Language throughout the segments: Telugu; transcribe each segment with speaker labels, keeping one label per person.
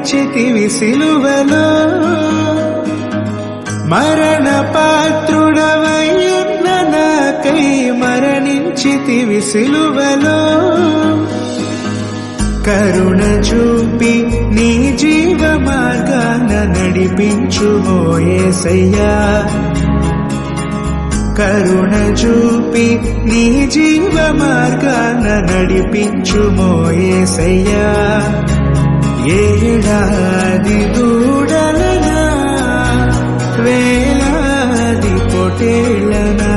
Speaker 1: మరణించితివి సిలువలో మరణ పాత్రుడవయ్యున్న నాకై మరణించితివి సిలువలో కరుణ చూపి నీ జీవ మార్గాన నడిపించుమో యేసయ్యా కరుణ చూపి నీ జీవ మార్గాన నడిపించుమో యేసయ్యా ఏడాది దూడలనా వేలాది పొటేళ్లనా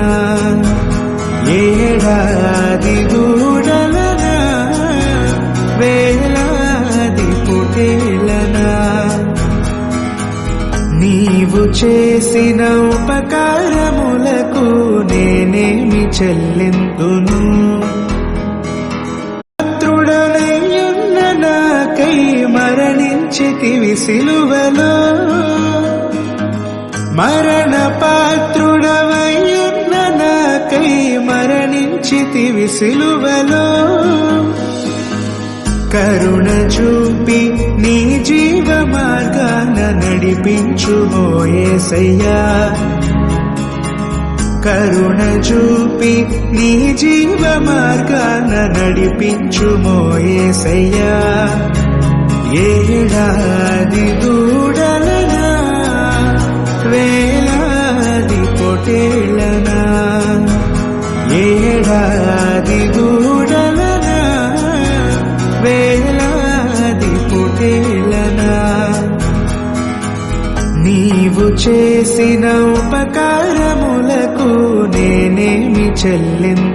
Speaker 1: ఏడాది దూడలనా వేలాది పొటేళ్లనా నీవు చేసిన ఉపకారములకు నేనేమి చెల్లిందును పాత్రుడనయ్యున్న నాకై మరణించితివి సిలువలో మరణ పాత్రుడవయ్యున్న నాకై మరణించితివి సిలువలో కరుణ చూపి నీ జీవ మార్గాన నడిపించుమో యేసయ్యా కరుణ చూపి నీ జీవ మార్గాన నడిపించుమో యేసయ్యా ఏడాది దూడలనా వేలాది పొటేళ్లనా ఏడాది దూడలనా వేలాది పొటేళ్లనా నీవు చేసిన ఉపకారములకు నేనేమి చెల్లిందును